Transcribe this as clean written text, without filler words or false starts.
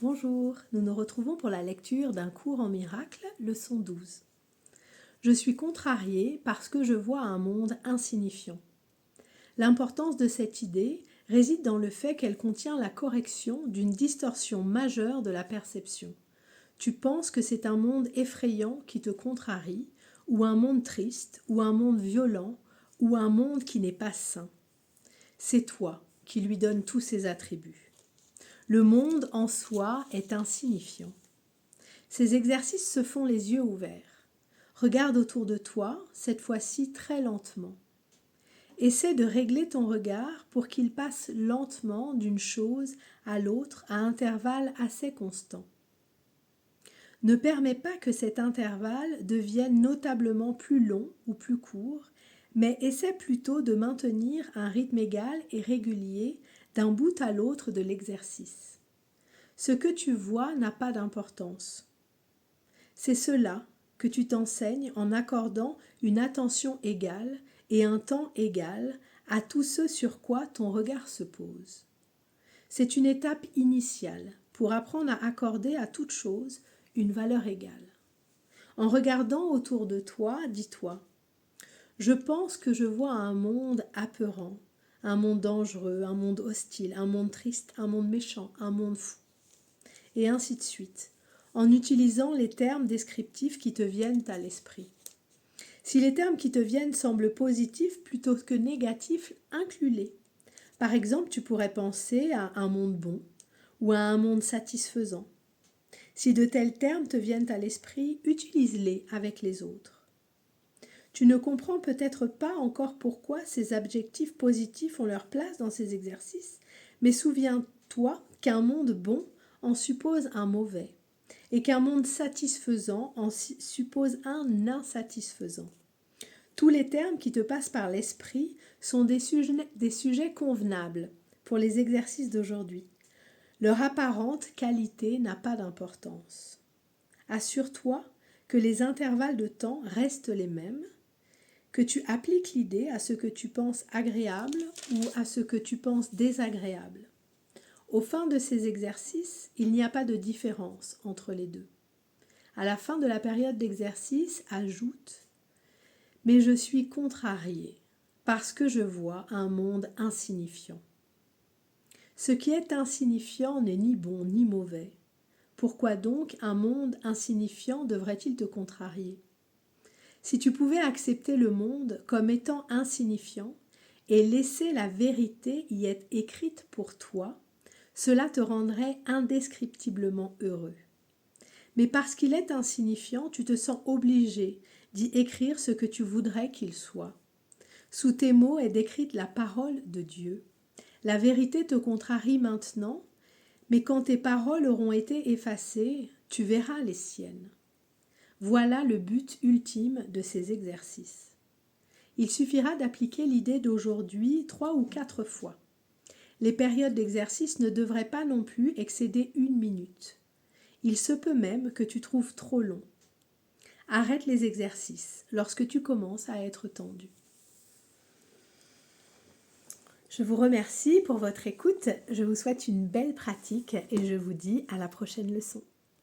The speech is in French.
Bonjour, nous nous retrouvons pour la lecture d'un cours en miracle, leçon 12. Je suis contrariée parce que je vois un monde insignifiant. L'importance de cette idée réside dans le fait qu'elle contient la correction d'une distorsion majeure de la perception. Tu penses que c'est un monde effrayant qui te contrarie, ou un monde triste, ou un monde violent, ou un monde qui n'est pas sain. C'est toi qui lui donnes tous ses attributs. Le monde en soi est insignifiant. Ces exercices se font les yeux ouverts. Regarde autour de toi, cette fois-ci très lentement. Essaie de régler ton regard pour qu'il passe lentement d'une chose à l'autre à intervalles assez constants. Ne permets pas que cet intervalle devienne notablement plus long ou plus court, mais essaie plutôt de maintenir un rythme égal et régulier d'un bout à l'autre de l'exercice. Ce que tu vois n'a pas d'importance. C'est cela que tu t'enseignes en accordant une attention égale et un temps égal à tout ce sur quoi ton regard se pose. C'est une étape initiale pour apprendre à accorder à toute chose une valeur égale. En regardant autour de toi, dis-toi : je pense que je vois un monde apeurant, un monde dangereux, un monde hostile, un monde triste, un monde méchant, un monde fou. Et ainsi de suite, en utilisant les termes descriptifs qui te viennent à l'esprit. Si les termes qui te viennent semblent positifs plutôt que négatifs, inclus-les. Par exemple, tu pourrais penser à un monde bon ou à un monde satisfaisant. Si de tels termes te viennent à l'esprit, utilise-les avec les autres. Tu ne comprends peut-être pas encore pourquoi ces adjectifs positifs ont leur place dans ces exercices, mais souviens-toi qu'un monde bon en suppose un mauvais, et qu'un monde satisfaisant en suppose un insatisfaisant. Tous les termes qui te passent par l'esprit sont des sujets convenables pour les exercices d'aujourd'hui. Leur apparente qualité n'a pas d'importance. Assure-toi que les intervalles de temps restent les mêmes, que tu appliques l'idée à ce que tu penses agréable ou à ce que tu penses désagréable. Au fin de ces exercices, il n'y a pas de différence entre les deux. À la fin de la période d'exercice, ajoute « Mais je suis contrariée parce que je vois un monde insignifiant. » Ce qui est insignifiant n'est ni bon ni mauvais. Pourquoi donc un monde insignifiant devrait-il te contrarier ? Si tu pouvais accepter le monde comme étant insignifiant et laisser la vérité y être écrite pour toi, cela te rendrait indescriptiblement heureux. Mais parce qu'il est insignifiant, tu te sens obligé d'y écrire ce que tu voudrais qu'il soit. Sous tes mots est décrite la parole de Dieu. La vérité te contrarie maintenant, mais quand tes paroles auront été effacées, tu verras les siennes. Voilà le but ultime de ces exercices. Il suffira d'appliquer l'idée d'aujourd'hui 3 ou 4 fois. Les périodes d'exercice ne devraient pas non plus excéder 1 minute. Il se peut même que tu trouves trop long. Arrête les exercices lorsque tu commences à être tendu. Je vous remercie pour votre écoute, je vous souhaite une belle pratique et je vous dis à la prochaine leçon.